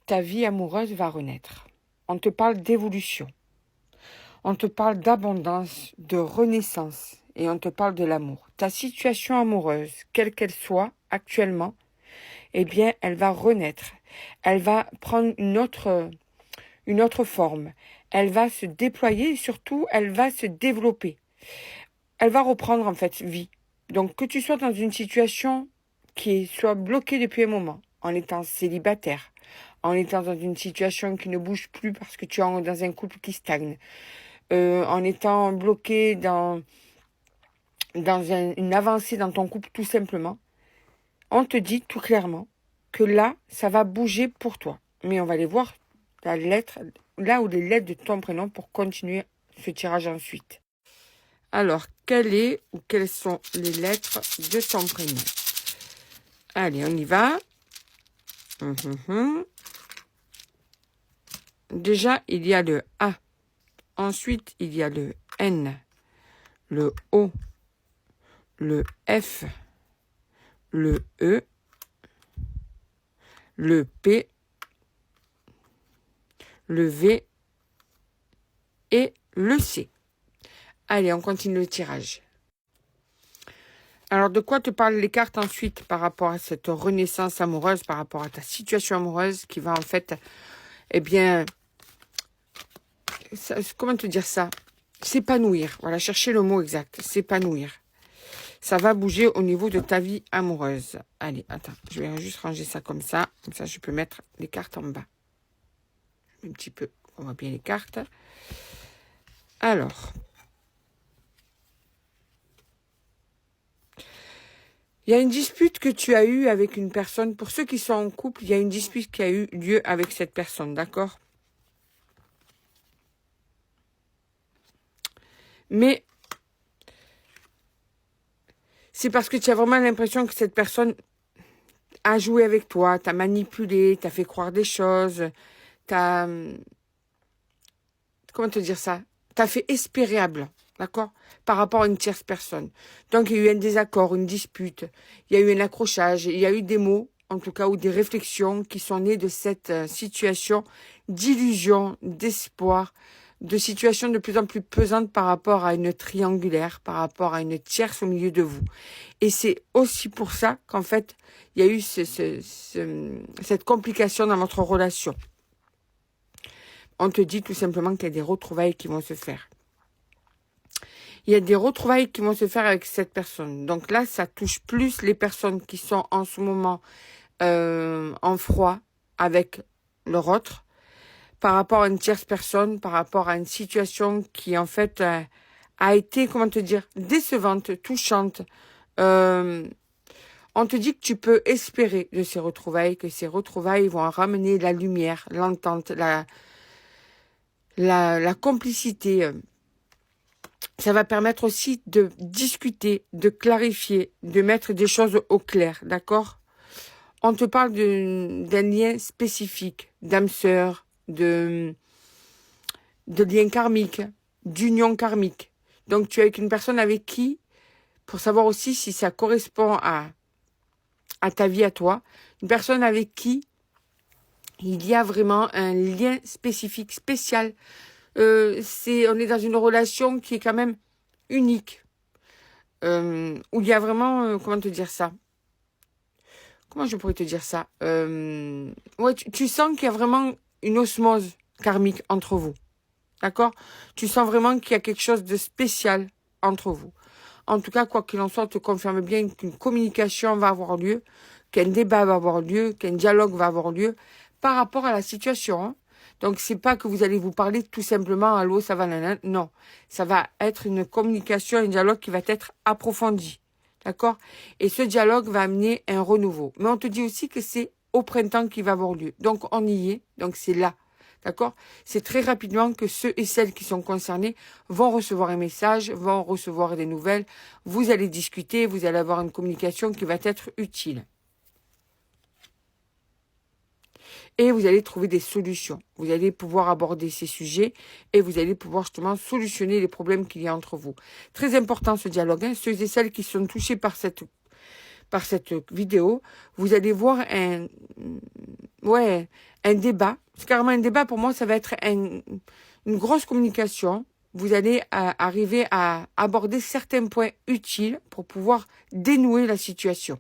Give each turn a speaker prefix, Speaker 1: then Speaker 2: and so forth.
Speaker 1: ta vie amoureuse va renaître. On te parle d'évolution. On te parle d'abondance, de renaissance. Et on te parle de l'amour. Ta situation amoureuse, quelle qu'elle soit actuellement, eh bien, elle va renaître. Elle va prendre une autre forme. Elle va se déployer et surtout, elle va se développer. Elle va reprendre en fait vie. Donc, que tu sois dans une situation qui soit bloquée depuis un moment, en étant célibataire, en étant dans une situation qui ne bouge plus parce que tu es dans un couple qui stagne, en étant bloqué dans une avancée dans ton couple tout simplement, on te dit tout clairement que là, ça va bouger pour toi. Mais on va aller voir la lettre, là où les lettres de ton prénom pour continuer ce tirage ensuite. Alors, quelles sont les lettres de ton prénom? Allez, on y va. Déjà, il y a le A. Ensuite, il y a le N, le O, le F, le E, le P, le V et le C. Allez, on continue le tirage. Alors, de quoi te parlent les cartes ensuite par rapport à cette renaissance amoureuse, par rapport à ta situation amoureuse qui va en fait, eh bien, comment te dire ça? S'épanouir. Voilà, chercher le mot exact. S'épanouir. Ça va bouger au niveau de ta vie amoureuse. Allez, attends, je vais juste ranger ça comme ça. Comme ça, je peux mettre les cartes en bas. Un petit peu, on voit bien les cartes. Alors, il y a une dispute que tu as eue avec une personne. Pour ceux qui sont en couple, il y a une dispute qui a eu lieu avec cette personne, d'accord? Mais c'est parce que tu as vraiment l'impression que cette personne a joué avec toi, t'a manipulé, t'a fait croire des choses, t'a... Comment te dire ça? T'as fait espérer à blanc, d'accord? Par rapport à une tierce personne. Donc, il y a eu un désaccord, une dispute, il y a eu un accrochage, il y a eu des mots, en tout cas, ou des réflexions qui sont nées de cette situation d'illusion, d'espoir, de situation de plus en plus pesante par rapport à une triangulaire, par rapport à une tierce au milieu de vous. Et c'est aussi pour ça qu'en fait, il y a eu cette complication dans votre relation. On te dit tout simplement qu'il y a des retrouvailles qui vont se faire. Il y a des retrouvailles qui vont se faire avec cette personne. Donc là, ça touche plus les personnes qui sont en ce moment en froid avec leur autre, par rapport à une tierce personne, par rapport à une situation qui en fait a été, comment te dire, décevante, touchante. On te dit que tu peux espérer de ces retrouvailles, que ces retrouvailles vont ramener la lumière, l'entente, la complicité. Ça va permettre aussi de discuter, de clarifier, de mettre des choses au clair, d'accord? On te parle d'un lien spécifique, d'âme sœur, de lien karmique, d'union karmique. Donc, tu es avec une personne avec qui, pour savoir aussi si ça correspond à ta vie à toi, une personne avec qui il y a vraiment un lien spécifique, spécial. On est dans une relation qui est quand même unique. Où il y a vraiment, comment te dire ça? Comment je pourrais te dire ça? Ouais, tu sens qu'il y a vraiment une osmose karmique entre vous. D'accord? Tu sens vraiment qu'il y a quelque chose de spécial entre vous. En tout cas, quoi qu'il en soit, on te confirme bien qu'une communication va avoir lieu, qu'un débat va avoir lieu, qu'un dialogue va avoir lieu par rapport à la situation. Hein. Donc, c'est pas que vous allez vous parler tout simplement « Allô, ça va, nanana ». Non, ça va être une communication, un dialogue qui va être approfondi. D'accord? Et ce dialogue va amener un renouveau. Mais on te dit aussi que c'est au printemps qu'il va avoir lieu. Donc, on y est. Donc, c'est là. D'accord? C'est très rapidement que ceux et celles qui sont concernés vont recevoir un message, vont recevoir des nouvelles. Vous allez discuter, vous allez avoir une communication qui va être utile. Et vous allez trouver des solutions. Vous allez pouvoir aborder ces sujets et vous allez pouvoir justement solutionner les problèmes qu'il y a entre vous. Très important ce dialogue. Hein. Ceux et celles qui sont touchés par par cette vidéo, vous allez voir un débat. C'est carrément un débat. Pour moi, ça va être une grosse communication. Vous allez arriver à aborder certains points utiles pour pouvoir dénouer la situation.